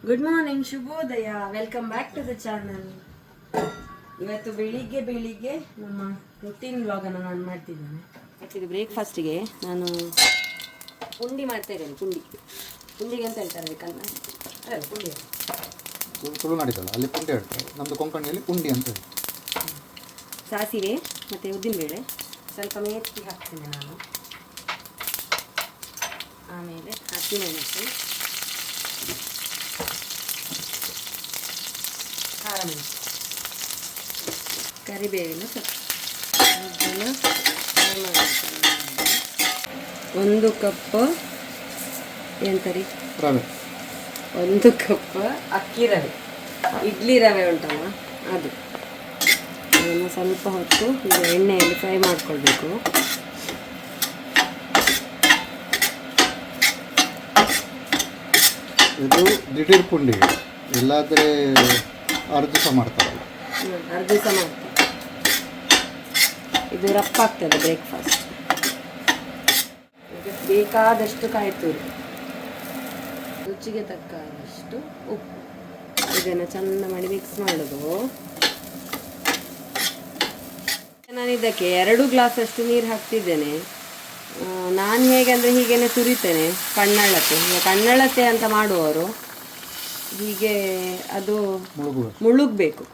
Good morning, ಶುಭೋದಯ. Welcome back to the channel. ಇವತ್ತು ಬೆಳಿಗ್ಗೆ ನಮ್ಮ ರುಟೀನ್ ವ್ಲಾಗನ್ನು ನಾನು ಮಾಡ್ತಿದ್ದೇನೆ. ಇದು ಬ್ರೇಕ್ಫಾಸ್ಟಿಗೆ ನಾನು ಪುಂಡಿ ಮಾಡ್ತಾ ಇದ್ದೇನೆ. ಪುಂಡಿಗೆ ಅಂತ ಹೇಳ್ತಾರೆ ಬೇಕಲ್ಲ, ಅಲ್ಲ ಪುಂಡಿ ತುಳುನಾಡಿದಲ್ಲ ಅಲ್ಲಿ ಪುಂಡಿ ಹೇಳ್ತಾರೆ, ನಮ್ಮದು ಕೊಂಕಣಿಯಲ್ಲಿ ಪುಂಡಿ ಅಂತ ಹೇಳಿ. ಸಾಸಿವೆ ಮತ್ತು ಉದ್ದಿನಬೇಳೆ ಸ್ವಲ್ಪ ಮೇಥಿ ಹಾಕ್ತೇನೆ ನಾನು. ಆಮೇಲೆ ಹಸಿಮೆಣಸು, ಖಾರ ಮೆಣಸು, ಕರಿಬೇವಿನ ಸೊಪ್ಪು, ಇದನ್ನು ಫ್ರೈ ಮಾಡ್ತೀನಿ. 1 ಕಪ್ ಎಂತರಿ ರವೆ, 1 ಕಪ್ ಅಕ್ಕಿ ರವೆ, ಇಡ್ಲಿ ರವೆ ಉಂಟಲ್ಲ ಅದು. ಅದನ್ನು ಸ್ವಲ್ಪ ಹೊತ್ತು ಈಗ ಎಣ್ಣೆಯಲ್ಲಿ ಫ್ರೈ ಮಾಡಿಕೊಳ್ಬೇಕು. ಇದು ದಿಢೀರ್ ಪುಂಡಿ, ಇಲ್ಲಾದರೆ ಅರ್ಧ ಸಹ ಮಾಡ್ತಾರಲ್ಲ. ಅರ್ಧ ದಿವಸ ಮಾಡ್ತಾರೆ. ಇದು ರಪ್ಪಾಗ್ತದೆ ಬ್ರೇಕ್ಫಾಸ್ಟ್. ಈಗ ಬೇಕಾದಷ್ಟು ಕಾಯಿ ತುರಿ, ರುಚಿಗೆ ತಕ್ಕಷ್ಟು ಉಪ್ಪು, ಇದನ್ನು ಚೆಂದ ಮಾಡಿ ಮಿಕ್ಸ್ ಮಾಡೋದು. ನಾನು ಇದಕ್ಕೆ 2 ಗ್ಲಾಸಷ್ಟು ನೀರು ಹಾಕ್ತಿದ್ದೇನೆ. ನಾನು ಹೇಗೆ ಅಂದರೆ ಹೀಗೇನೆ ತುರಿತೇನೆ, ಕಣ್ಣಳತೆ. ಈಗ ಕಣ್ಣಳತೆ ಅಂತ ಮಾಡುವವರು ಹೀಗೆ ಅದು ಮುಳುಗಬೇಕು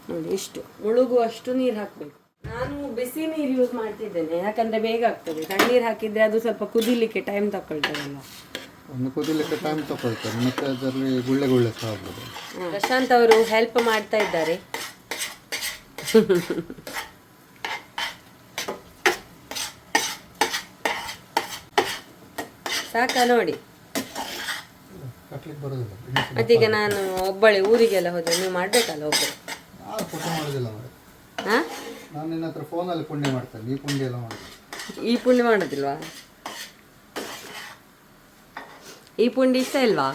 ನೋಡಿ, ಇಷ್ಟು ಮುಳುಗುವಷ್ಟು ನೀರು ಹಾಕಬೇಕು. ನಾನು ಬಿಸಿ ನೀರು ಯೂಸ್ ಮಾಡ್ತಿದ್ದೇನೆ, ಯಾಕಂದರೆ ಬೇಗ ಆಗ್ತದೆ. ತಣ್ಣೀರು ಹಾಕಿದರೆ ಅದು ಸ್ವಲ್ಪ ಕುದಿಲಿಕ್ಕೆ ಟೈಮ್ ತಗೊಳ್ತದಲ್ಲ. ಒಂದು ಕುದಿಲಿಕ್ಕೆ ಟೈಮ್ ತಗೊಳ್ತಾರೆ, ಮತ್ತು ಅದರಲ್ಲಿ ಗುಳ್ಳೆ ಸಹ ಆಗ್ಬೋದು. ಪ್ರಶಾಂತ್ ಅವರು ಹೆಲ್ಪ್ ಮಾಡ್ತಾ ಇದ್ದಾರೆ. ಸಾಕ ನೋಡಿ. ಮತ್ತೀಗ ನಾನು ಒಬ್ಬಳೆ ಊರಿಗೆಲ್ಲ ಹೋದೆ, ನೀವು ಮಾಡಬೇಕಲ್ಲ ಒಬ್ಬರು. ಹಾಂ, ನಾನು ನಿನ್ನ ಹತ್ರ ಫೋನಲ್ಲಿ ಪುಂಡಿ ಮಾಡ್ತೇನೆ, ಈ ಪುಂಡಿ ಎಲ್ಲ ಮಾಡಿ. ಈ ಪುಂಡಿ ಮಾಡೋದಿಲ್ವಾ? ಈ ಪುಂಡಿ ಇಷ್ಟ ಇಲ್ವಾ?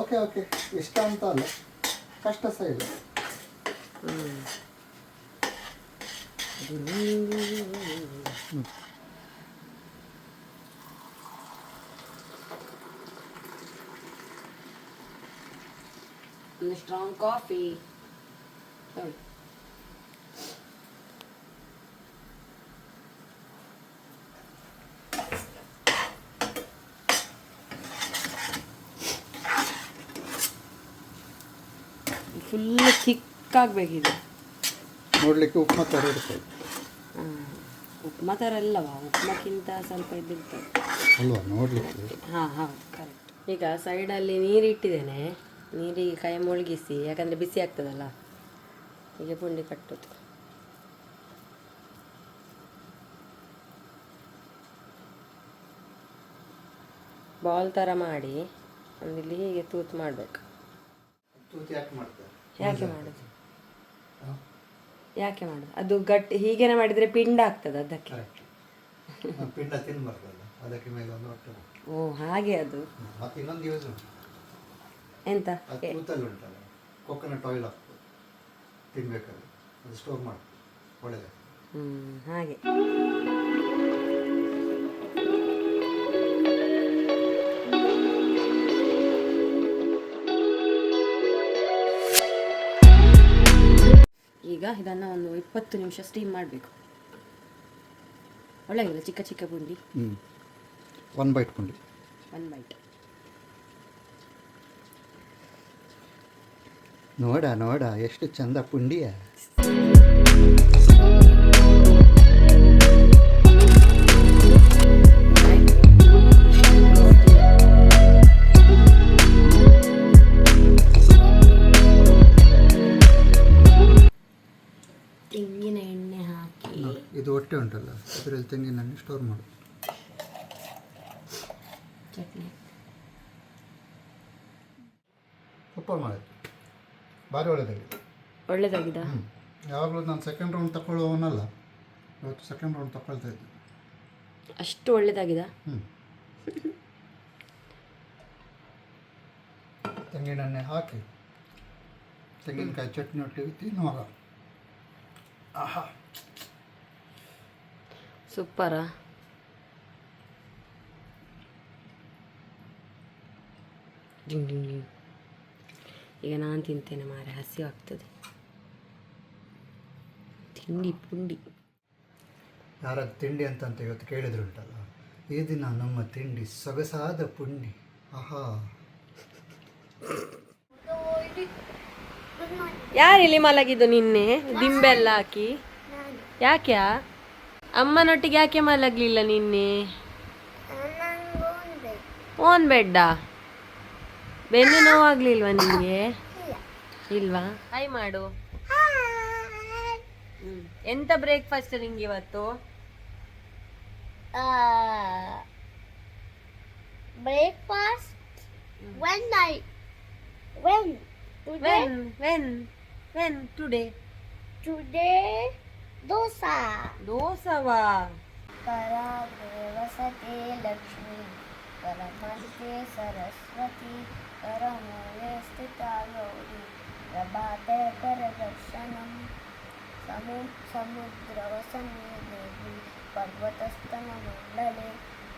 ಓಕೆ ಇಷ್ಟ ಅಂತ ಅಲ್ಲ, ಕಷ್ಟ ಸಹ ಇಲ್ಲ. ಒಂದು ಸ್ಟ್ರಾಂಗ್ ಕಾಫಿ ನೋಡಿ. ಫುಲ್ ಥಿಕ್ಕಾಗಬೇಕಿದೆ. ನೋಡಲಿಕ್ಕೆ ಉಪ್ಮಾ ಥರ ಇರ್ತದೆ. ಉಪ್ಮಾ ಥರ ಅಲ್ಲವಾ, ಉಪ್ಮಾಕ್ಕಿಂತ ಸ್ವಲ್ಪ ಇದಿರ್ತದೆ ಅಲ್ವಾ ನೋಡಲಿಕ್ಕೆ. ಹಾಂ ಹೌದು, ಕರೆಕ್ಟ್. ಈಗ ಸೈಡಲ್ಲಿ ನೀರು ಇಟ್ಟಿದ್ದೇನೆ. ನೀರಿಗೆ ಕೈ ಮುಳುಗಿಸಿ, ಯಾಕಂದರೆ ಬಿಸಿ ಆಗ್ತದಲ್ಲ. ಈಗ ಪುಂಡಿ ಕಟ್ಟೋದು. ಬಾಲ್ ಥರ ಮಾಡಿ ಒಂದಿಲ್ಲಿ ಹೀಗೆ ತೂತು ಮಾಡಬೇಕು. ಯಾಕೆ ಮಾಡೋದು? ಅದು ಗಟ್ಟಿ ಹೀಗೇನೆ ಮಾಡಿದರೆ ಪಿಂಡ ಆಗ್ತದೆ ಅದಕ್ಕೆ. ಪಿಂಡ ತಿನ್ಬಾರ್ದಲ್ಲ, ಅದಕ್ಕೆ ಮೇಲೆ ಒಂದು ಹೊಟ್ಟೆ. ಓ ಹಾಗೆ. ಅದು ಮತ್ತೆ ಇನ್ನೊಂದು ಯೂಸ್ ಉಂಟು. ಎಂತ? ತೂತಲ್ಲಿ ಉಂಟಲ್ಲ, ಕೊಕೊನಟ್ ಆಯಿಲ್ ಹಾಕ್ಬೋದು ತಿನ್ಬೇಕಾದ್ರೆ, ಅದು ಸ್ಟೋರ್ ಮಾಡ್ಬೋದು, ಒಳ್ಳೆಯದು. ಹಾಗೆ. ಈಗ ಇದನ್ನು ಒಂದು 20 ನಿಮಿಷ ಸ್ಟೀಮ್ ಮಾಡಬೇಕು. ಒಳ್ಳೆಯಲ್ಲ ಚಿಕ್ಕ ಚಿಕ್ಕ ಪುಂಡಿ. 1 ಬೈಟ್ ಪುಂಡಿ, 1 ಬೈಟ್. ನೋಡ ಎಷ್ಟು ಚಂದ ಪುಂಡಿಯ. ತೆಂಗಿನ ಎಣ್ಣೆ ಹಾಕಿ, ಇದು ಹೊಟ್ಟೆ ಉಂಟಲ್ಲ ಇದರಲ್ಲಿ ತೆಂಗಿನ ಎಣ್ಣೆ ಸ್ಟೋರ್ ಮಾಡು. ಚಟ್ನಿ ಸೂಪರ್ ಮಾಡಿ, ಭಾರಿ ಒಳ್ಳೆದಾಗಿದೆ. ಯಾವಾಗಲೂ ನಾನು ಸೆಕೆಂಡ್ ರೌಂಡ್ ತಗೊಳ್ಳುವವನಲ್ಲ, ಇವತ್ತು ಸೆಕೆಂಡ್ ರೌಂಡ್ ತಗೊಳ್ತಾ ಇದ್ದೆ. ಅಷ್ಟು ಒಳ್ಳೆದಾಗಿದೆ. ತೆಂಗಿನ ಎಣ್ಣೆ ಹಾಕಿ ತೆಂಗಿನಕಾಯಿ ಚಟ್ನಿ ಒಟ್ಟಿಗೆ ತಿನ್ನುವಾಗ ಆಹಾ ಜಿಂಗ್ ಜಿಂಗ್ ಜಿಂಗ್. ಈಗ ನಾನು ತಿಂತೇನೆ ಮಾರೆ, ಹಸಿವಾಗ್ತದೆ. ತಿಂಡಿ ಪುಂಡಿ ಯಾರಾದ್ರು ತಿಂಡಿ ಅಂತ ಇವತ್ತು ಕೇಳಿದ್ರು ಉಂಟಲ್ಲ, ಈ ದಿನ ನಮ್ಮ ತಿಂಡಿ ಸೊಗಸಾದ ಪುಂಡಿ. ಆಹಾ. ಯಾರಿಲ್ಲಿ ಮಲಗಿದ್ದು ನಿನ್ನೆ ದಿಂಬೆಲ್ಲ ಹಾಕಿ? ಯಾಕ್ಯಾ ಅಮ್ಮನೊಟ್ಟಿಗೆ ಯಾಕೆ ಮಲಗಲಿಲ್ಲ ನಿನ್ನೆ? ಓನ್ ಬೆಡ್ಡಾ? ಬೆನ್ನು ನೋವಾಗ್ಲಿಲ್ವಾ ನಿಮಗೆ? ಇಲ್ವಾ? ಹಾಯ್ ಮಾಡು. ಎಂತ ಬ್ರೇಕ್ಫಾಸ್ಟ್ ನಿಂಗೆ ಇವತ್ತು? Breakfast when today dosa. ದೋಸವಾ? Karagevasate Lakshmi Karamante Saraswati Karamule Sthita Gauri Prabhate Karadarshanam Samudravasane Devi Parvatastana Mandale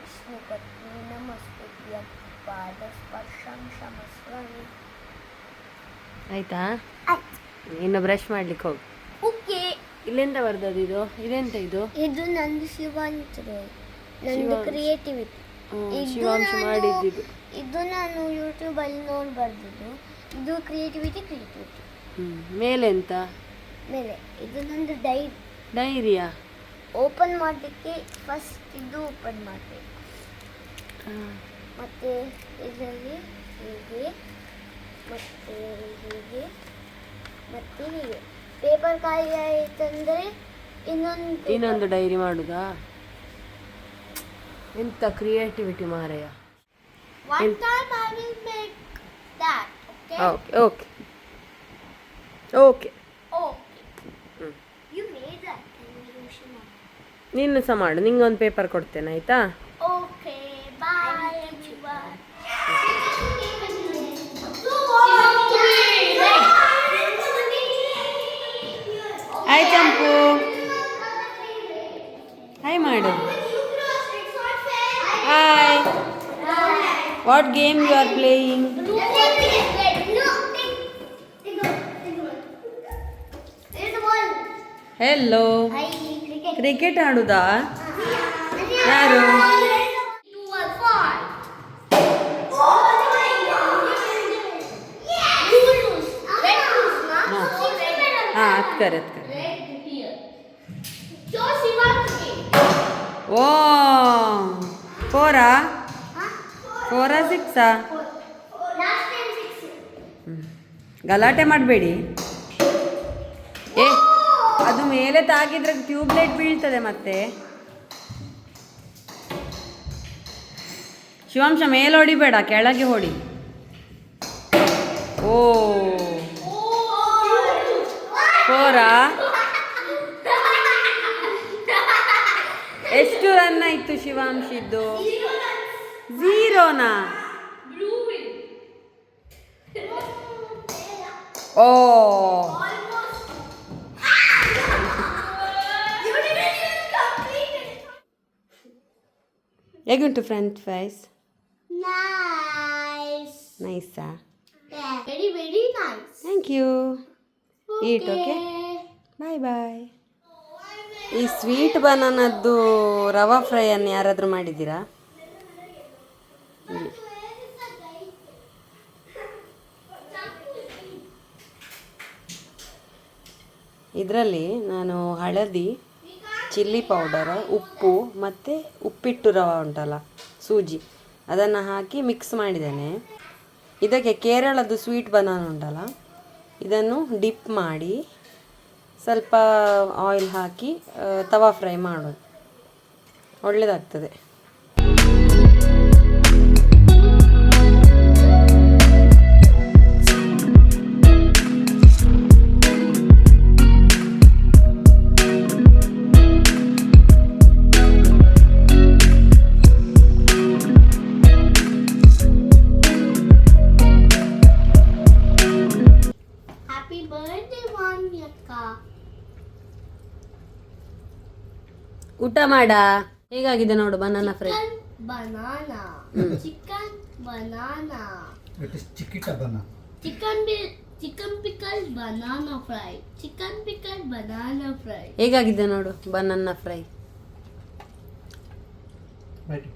Vishnupatni Namastutyam Padasparsham Shamaswami. ಆಯ್ತಾ? ಇನ್ನು ಬ್ರಷ್ ಮಾಡ್ಲಿಕ್ಕೆ ಹೋಗು. ಓಕೆ. ಇಲ್ಲೆಂತ ಬರ್ದದ್ದು ಇದು? ಇದೆಂತ ಇದು? ಇದು ನಂದು ಶಿವಾಂಶ, ನಂದು ಕ್ರಿಯೇಟಿವಿಟಿ. ಶಿವಾಂಶ ಮಾಡಿದ್ದು. ಇದು ನಾನು ಯೂಟ್ಯೂಬಲ್ಲಿ ನೋಡಿ ಬರ್ದಿದ್ದು. ಇದು ಕ್ರಿಯೇಟಿವಿಟಿ. ಮೇಲೆಂತ? ಮೇಲೆ ಇದು ನಂದು ಡೈರಿಯಾ? ಓಪನ್ ಮಾಡಲಿಕ್ಕೆ ಫಸ್ಟ್ ಇದು ಓಪನ್ ಮಾಡಬೇಕು, ಮತ್ತೆ ಇದರಲ್ಲಿ ಹೀಗೆ, ಮತ್ತೆ ಹೀಗೆ, ಮತ್ತೆ ಹೀಗೆ. ಪೇಪರ್ ಖಾಲಿ ಆಯ್ತಂದ್ರೆ ಇನ್ನೊಂದು ಡೈರಿ ಮಾಡುದಾ? ಎಂತ ಕ್ರಿಯೇಟಿವಿಟಿ ಮಾರಯ್ಯ. One time I will make that. Okay. Okay. Okay. You made that. ನೀನು ಸಹ ಮಾಡು, ನಿಂಗೊಂದು ಪೇಪರ್ ಕೊಡ್ತೇನೆ ಆಯ್ತಾ? Okay. Bye everyone. Hi Champu, hi ಮಾಡು. Hi. What game you are playing? Hello. Cricket ಆಡುದಾ? ಯಾರು? ಹಾಂ, ಅತ್ಕರೆ. ಓ, 4 6? ಗಲಾಟೆ ಮಾಡಬೇಡಿ. ಅದು ಮೇಲೆ ತಾಗಿದ್ರೆ ಟ್ಯೂಬ್ಲೈಟ್ ಬೀಳ್ತದೆ ಮತ್ತೆ. ಶಿವಾಂಶ ಮೇಲೆ ಹೊಡಿಬೇಡ, ಕೆಳಗೆ ಹೊಡಿ. ಓ, 4? ಎಷ್ಟು ರನ್ ಆಯ್ತು ಶಿವಾಂಶಿದ್ದು? 0ನಾ? ಓ, ಹೇಗುಂಟು ಫ್ರೆಂಚ್ ಫ್ರೈಸ್? ನೈಸಾ? Very very nice. Thank you. Eat. Okay, bye bye. ಈ ಸ್ವೀಟ್ ಬನಾನದ್ದು ರವಾ ಫ್ರೈಯನ್ನು ಯಾರಾದರೂ ಮಾಡಿದ್ದೀರಾ? ಇದರಲ್ಲಿ ನಾನು ಹಳದಿ, ಚಿಲ್ಲಿ ಪೌಡರ್, ಉಪ್ಪು ಮತ್ತು ಉಪ್ಪಿಟ್ಟು ರವೆ ಉಂಟಲ್ಲ, ಸೂಜಿ, ಅದನ್ನು ಹಾಕಿ ಮಿಕ್ಸ್ ಮಾಡಿದ್ದೇನೆ. ಇದಕ್ಕೆ ಕೇರಳದ್ದು ಸ್ವೀಟ್ ಬನಾನ ಉಂಟಲ್ಲ, ಇದನ್ನು ಡಿಪ್ ಮಾಡಿ ಸ್ವಲ್ಪ ಆಯಿಲ್ ಹಾಕಿ ತವಾ ಫ್ರೈ ಮಾಡೋದು, ಒಳ್ಳೆಯದಾಗ್ತದೆ. Happy birthday, Vanyaka. ಊಟ ಮಾಡ. ಹೇಗಾಗಿದೆ ನೋಡು banana fry. Banana. Chicken banana. It is chiquita banana. Chicken pickle banana fry. Chicken pickle banana fry. ಹೇಗಾಗಿದೆ ನೋಡು ಬನಾನಾ ಫ್ರೈ. Right.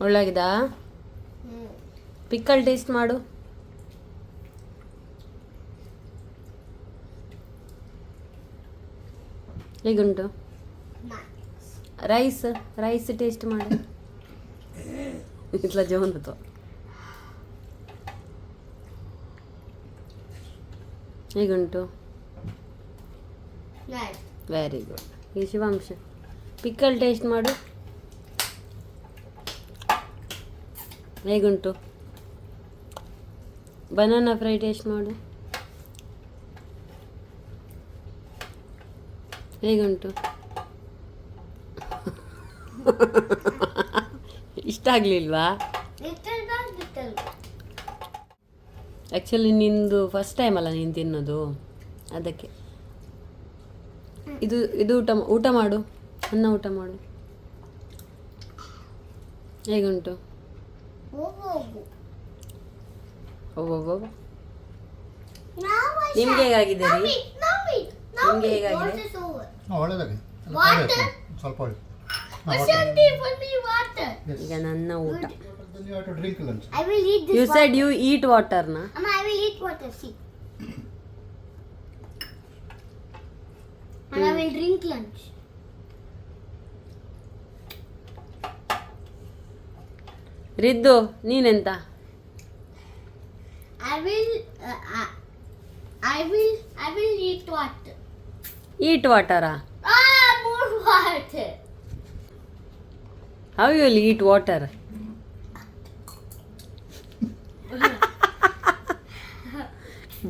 ಒಳ್ಳೆಗಿದಾ? ಪಿಕ್ಕಲ್ ಟೇಸ್ಟ್ ಮಾಡು. ಹೇಗುಂಟು? ರೈಸ್ ಟೇಸ್ಟ್ ಮಾಡು. ಇಟ್ಲ ಜೋನ್ತು ಹೇಗುಂಟು? Nice. Very good. ಈ ಶಿವಾಂಶ ಪಿಕ್ಕಲ್ ಟೇಸ್ಟ್ ಮಾಡು. ಹೇಗುಂಟು? ಬನಾನಾ ಫ್ರೈ ಟೇಸ್ಟ್ ಮಾಡು. ಹೇಗುಂಟು? ಇಷ್ಟ ಆಗಲಿಲ್ವಾ? Little. ಆ್ಯಕ್ಚುಲಿ ನಿಂದು ಫಸ್ಟ್ ಟೈಮ್ ಅಲ್ಲ ನೀನು ತಿನ್ನೋದು, ಅದಕ್ಕೆ. ಇದು ಊಟ ಮಾಡು, ಅನ್ನ ಊಟ ಮಾಡು. ಹೇಗುಂಟು? ಓ ನಿಮ್ಗೆ ಹೇಗಾಗಿದೆ ರೀ? ನಿಮ್ಗೆ ಹೇಗಾಗಿದೆ? ಒಳ್ಳೆದಾಗಿದೆ. Water. ಸ್ವಲ್ಪ ಒಳ್ಳೆ. Shanti, for me water. ಈಗ ನನ್ನ ಊಟ. Then you have to drink lunch. I will eat this. You said you eat ವಾಟರ್ನ? Amma, I will eat water. See. And I will drink lunch. Riddu ನೀನೆಂತ? I will eat water. Eat ವಾಟರಾ? More water. How you will eat water?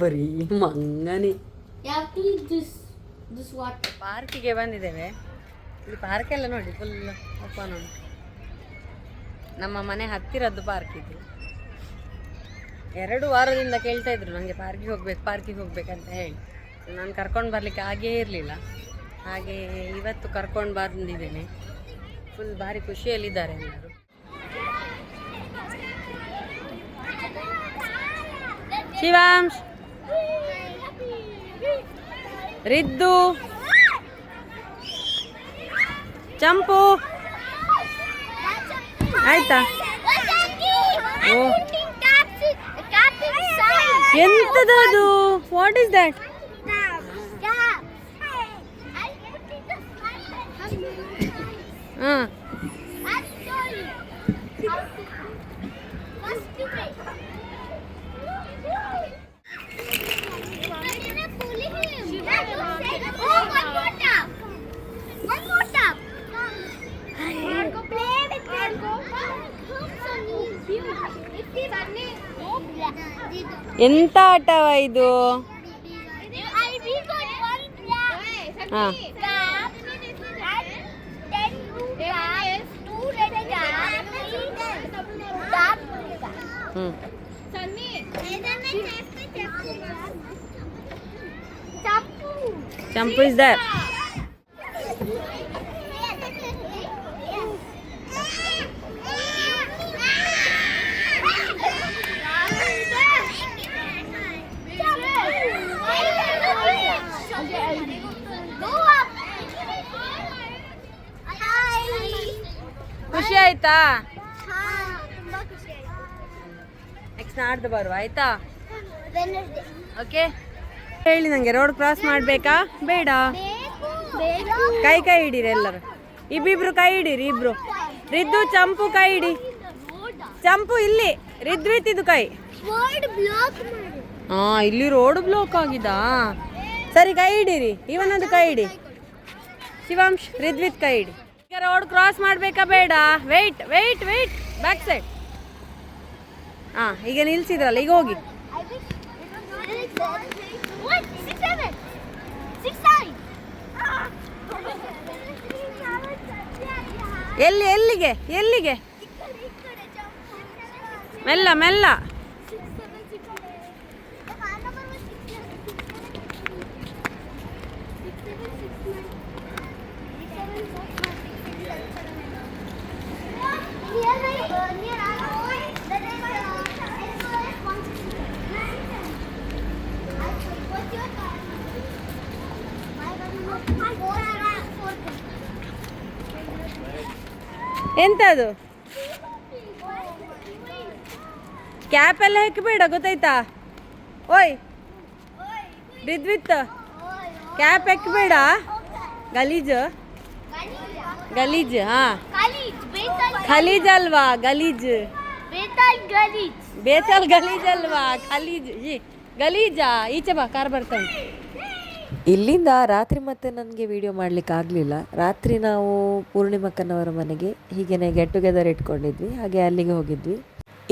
ಬರೀ ಮಂಗನೇ. You have to eat this water. ಪಾರ್ಕಿಗೆ ಬಂದಿದ್ದೇವೆ. ಇಲ್ಲಿ park ಎಲ್ಲ ನೋಡಿ full open ಉಂಟು. ನಮ್ಮ ಮನೆ ಹತ್ತಿರದ್ದು ಪಾರ್ಕ್ ಇದು. 2 ವಾರದಿಂದ ಕೇಳ್ತಾ ಇದ್ರು ನನಗೆ ಪಾರ್ಕಿಗೆ ಹೋಗ್ಬೇಕಂತ ಹೇಳಿ. ನಾನು ಕರ್ಕೊಂಡು ಬರಲಿಕ್ಕೆ ಆಗೇ ಇರಲಿಲ್ಲ. ಹಾಗೆ ಇವತ್ತು ಕರ್ಕೊಂಡು ಬಂದಿದ್ದೇನೆ. ಫುಲ್ ಭಾರಿ ಖುಷಿಯಲ್ಲಿದ್ದಾರೆ ಎಲ್ಲರೂ. ಶಿವಾಂಶ್, ರಿದ್ದು, ಚಂಪು ಆಯ್ತಾ? ಓ ಎಂತದದು? What is that? ಹಾಂ ಎಂತ ಆಟವ ಇದು? ಹಾಂ ಚಂಪು ಇಸ್ ದರ್. ಖುಷಿ ಆಯ್ತಾ? ನೆಕ್ಸ್ಟ್ ನಾಡ್ದು ಬರುವ ಆಯ್ತಾ? ಓಕೆ. ಹೇಳಿ ನನಗೆ ರೋಡ್ ಕ್ರಾಸ್ ಮಾಡಬೇಕಾ ಬೇಡ? ಕೈ ಹಿಡೀರಿ ಎಲ್ಲರೂ. ಇಬ್ಬಿಬ್ರು ಕೈ ಹಿಡೀರಿ. ಇಬ್ರು ರಿದ್ದು ಚಂಪು ಕೈ ಹಿಡಿ. ಚಂಪು ಇಲ್ಲಿ, ರಿದ್ವಿತ್ ಕೈ. ಹಾಂ ಇಲ್ಲಿ ರೋಡ್ ಬ್ಲಾಕ್ ಆಗಿದಾ? ಸರಿ ಕೈ ಹಿಡೀರಿ. ಇವನದು ಕೈ ಹಿಡಿ. ಶಿವಾಂಶ್ ರಿದ್ವಿತ್ ಕೈ ಹಿಡಿ. ಈಗ ರೋಡ್ ಕ್ರಾಸ್ ಮಾಡಬೇಕಾ ಬೇಡ? Wait wait wait. Back side. ಹಾಂ ಈಗ ನಿಲ್ಸಿದ್ರಲ್ಲ, ಈಗ ಹೋಗಿ. ಎಲ್ಲಿಗೆ ಎಲ್ಲಿಗೆ? ಮೆಲ್ಲ ಮೆಲ್ಲ. Here ಎಂತದು ಕ್ಯಾಪ್ ಎಲ್ಲ ಹೆಕ್ಕಬೇಡ ಗೊತ್ತಾಯ್ತಾ? ಓಯ್ ರಿದ್ವಿತ್, ಕ್ಯಾಪ್ ಹೆಕ್ಕಬೇಡ, ಗಲೀಜು ಗಲೀಜು. ಹಾ ಖಲೀಜ್ ಅಲ್ವಾ ಗಲೀಜ್, ಬೇತಾಲ್ ಗಲೀಜ್ ಅಲ್ವಾ ಖಲೀಜ್. ಗಲೀಜಾ ಈಚೆ ಬಾ, ಕಾರ್ ಬರ್ತಾನೆ. ಇಲ್ಲಿಂದ ರಾತ್ರಿ ಮತ್ತೆ ನನಗೆ ವಿಡಿಯೋ ಮಾಡಲಿಕ್ಕೆ ಆಗಲಿಲ್ಲ. ರಾತ್ರಿ ನಾವು ಪೂರ್ಣಿಮಕ್ಕನವರ ಮನೆಗೆ ಹೀಗೇನೆ ಗೆಟ್ ಟುಗೆದರ್ ಇಟ್ಕೊಂಡಿದ್ವಿ, ಹಾಗೆ ಅಲ್ಲಿಗೆ ಹೋಗಿದ್ವಿ.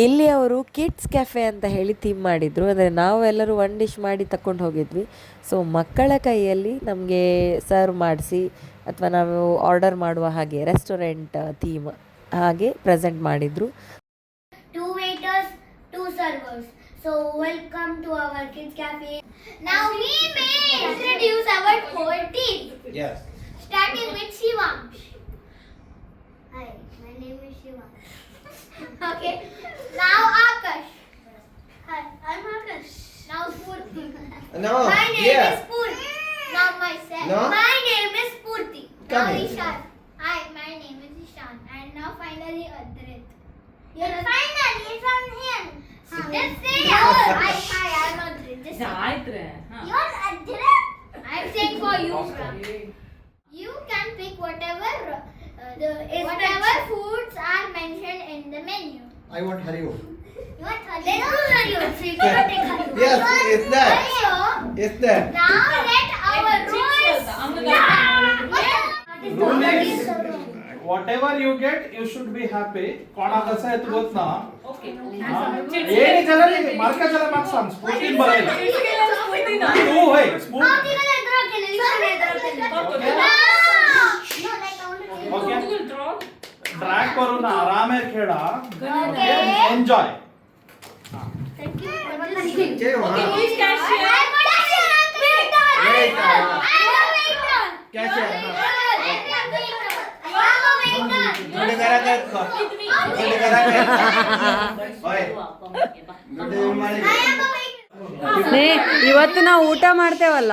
ಇಲ್ಲಿ ಅವರು ಕಿಡ್ಸ್ ಕೆಫೆ ಅಂತ ಹೇಳಿ ಥೀಮ್ ಮಾಡಿದ್ರು. ಅಂದರೆ ನಾವು ಎಲ್ಲರೂ 1 ಡಿಶ್ ಮಾಡಿ ತಗೊಂಡು ಹೋಗಿದ್ವಿ. ಸೊ ಮಕ್ಕಳ ಕೈಯಲ್ಲಿ ನಮಗೆ ಸರ್ವ್ ಮಾಡಿಸಿ ಅಥವಾ ನಾವು ಆರ್ಡರ್ ಮಾಡುವ ಹಾಗೆ ರೆಸ್ಟೋರೆಂಟ್ ಥೀಮ್ ಹಾಗೆ ಪ್ರೆಸೆಂಟ್ ಮಾಡಿದರು. 2 waiters, 2 servers. So welcome to our kids cafe. Now we may introduce our whole team. Yes. Starting with Shivansh. Hi, my name is Shivansh. Okay. Now Akash. Hi, I'm Akash. Now Spurti. No. My name Yeah. is Spurti. Now myself. No. My name is Spurti. Come Now here. Ishan. Hi, my name is Ishan. And now finally Adrit. Finally, it's on him. Just say hi, I'm Adrit. Just say. You're Adrit? I'm saying for you, you can pick whatever whatever foods are mentioned in the menu. I want Haribo. You want Let's do Haribo. So you can take Haribo. Yes, it's there. Haribo. It's there. Now let our rules. Rule is whatever you get, you should be happy. कोणा कसं आहे तू बोल ना. ಏನಿ colour mark ಚಲ marks ಸ್ಪೂರ್ತಿ ಬರಲ್ಲ. तू होय ಸ್ಪೂರ್ತಿ. ओके ड्रॅग करून आरामे खेळा. Okay enjoy. ಇವತ್ತು ನಾವು ಊಟ ಮಾಡ್ತೇವಲ್ಲ,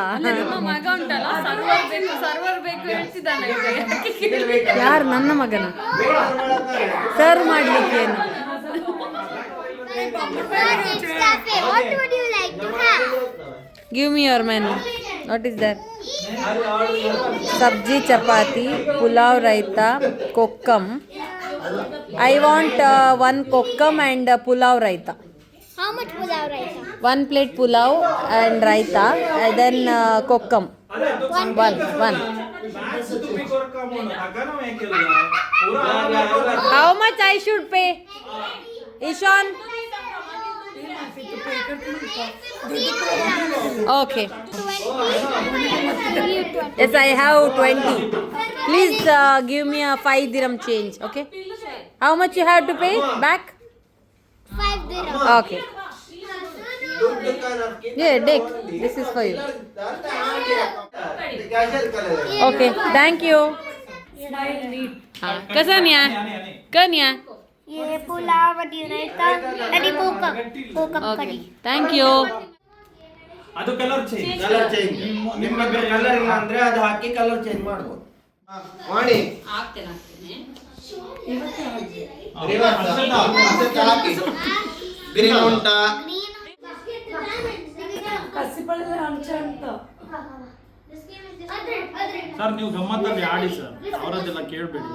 ಮಗ ಉಂಟಲ್ಲ ಸರ್ವರ್ ಬೇಕು ಹೇಳ್ತಿದ್ದಾನೆ. ಯಾರು ನನ್ನ ಮಗನ ಸರ್ವ್ ಮಾಡ್ಲಿಕ್ಕೆ ಏನು? What would you like to have? Give me your menu. What is that? Sabzi, chapati, pulao, raita, kokum. I want 1 kokum and pulao raita. How much pulao rice? 1 plate pulao and raita and then kokkam. One. How much I should pay? Ishan? Okay. Yes, I have 20. Please give me a 5 dirham change. Okay. How much you have to pay back? 5 dirham. Okay. Yeah, Dick. This is for you. Okay, thank you. Kasanya? Kanya? ये पुलाव रायता आणि कोकम करी. Thank you. ಅದು colour change. Colour change. ನಿಮಗೆ colour ಇಲ್ಲ ಅಂದ್ರೆ ಅದು ಹಾಕಿ colour change ಮಾಡಬಹುದು. ಮಾಡಿ. ರಿವರ್ಸ್ ಹಾಕಿ. ಗ್ರೀನ್ ಉಂಟಾ? ಸರ್ ನೀವು ಗಮ್ಮತ್ತಲ್ಲಿ ಆಡಿ ಸರ್, ಅವರದೆಲ್ಲ ಕೇಳಬೇಡಿ.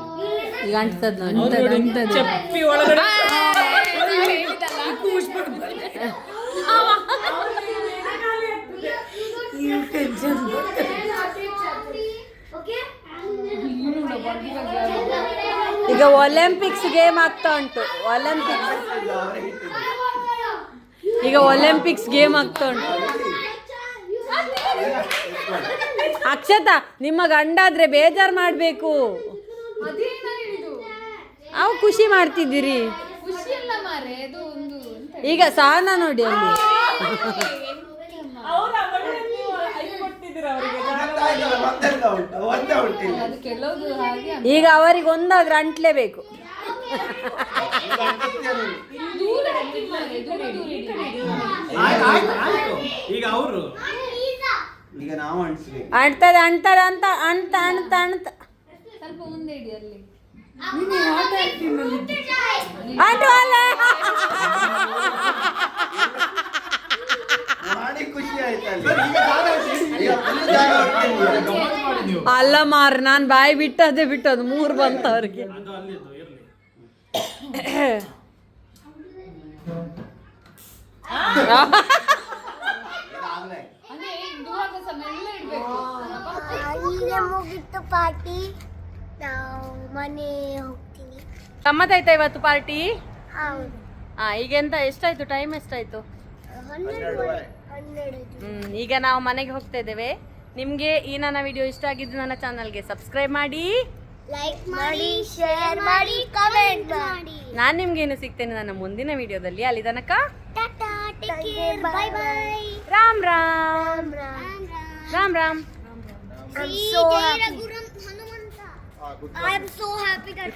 ಈಗ ಅಂಟದ ಚಪ್ಪಿ ಒಳಗಡೆ ಈಗ ಒಲಿಂಪಿಕ್ಸ್ ಗೇಮ್ ಆಗ್ತಾ ಉಂಟು. ಈಗ ಒಲಿಂಪಿಕ್ಸ್ ಗೇಮ್ ಆಗ್ತಾ ಉಂಟು. ಅಕ್ಷತಾ, ನಿಮ್ಮ ಗಂಡಾದ್ರೆ ಬೇಜಾರು ಮಾಡಬೇಕು. ಅವು ಖುಷಿ ಮಾಡ್ತಿದ್ದೀರಿ. ಈಗ ಸಹನ ನೋಡಿ ಅಲ್ಲಿ ಈಗ ಅವರಿಗೆ ಒಂದಾದ್ರೆ ಅಂಟ್ಲೇಬೇಕು. ಈಗ ಅವರು ಈಗ ನಾವು ಅಂಟಿಸ್ಬೇಕು. ಅಂಟ್ತದೆ ಅಂತ ಸ್ವಲ್ಪ ಮುಂದೆ ಇಡಿ ಅಲ್ಲಿ. ಮಾಡಿ ಖುಷಿ ಆಯ್ತಲ್ಲ ಈಗ ಜಾಗ ಹುಡ್ಕಿದ್ವಿ. ಅಲ್ಲ ಮಾರ್ ನಾನು ಬಾಯಿ ಬಿಟ್ಟದೆ ಬಿಟ್ಟದು 3 ಬಂತ ಅವ್ರಿಗೆ. ಈಗ ಮುಗಿತ್ತು ಪಾರ್ಟಿ. ನಾವು ಮನೆ ಹೋಗ್ತೀನಿ. ಗಮ್ಮತ್ತಾಯ್ತಾ ಇವತ್ತು ಪಾರ್ಟಿ? ಹೌದು. ಈಗ ಎಂತ ಎಷ್ಟಾಯ್ತು, ಟೈಮ್ ಎಷ್ಟಾಯ್ತು? 12. ಈಗ ನಾವು ಮನೆಗೆ ಹೋಗ್ತಾ ಇದ್ದೇವೆ. ನಿಮಗೆ ಈ ನನ್ನ ವಿಡಿಯೋ ಇಷ್ಟ ಆಗಿದ್ದು ನನ್ನ ಚಾನಲ್ಗೆ ಸಬ್ಸ್ಕ್ರೈಬ್ ಮಾಡಿ, ಲೈಕ್ ಮಾಡಿ, ಶೇರ್ ಮಾಡಿ, ಕಮೆಂಟ್ ಮಾಡಿ. ನಾನು ನಿಮ್ಗೇನು ಸಿಗ್ತೇನೆ ನನ್ನ ಮುಂದಿನ ವಿಡಿಯೋದಲ್ಲಿ. ಅಲ್ಲಿ ತನಕ Tata, take care, bye bye. Ram Ram Ram Ram. I'm so happy. I am so happy that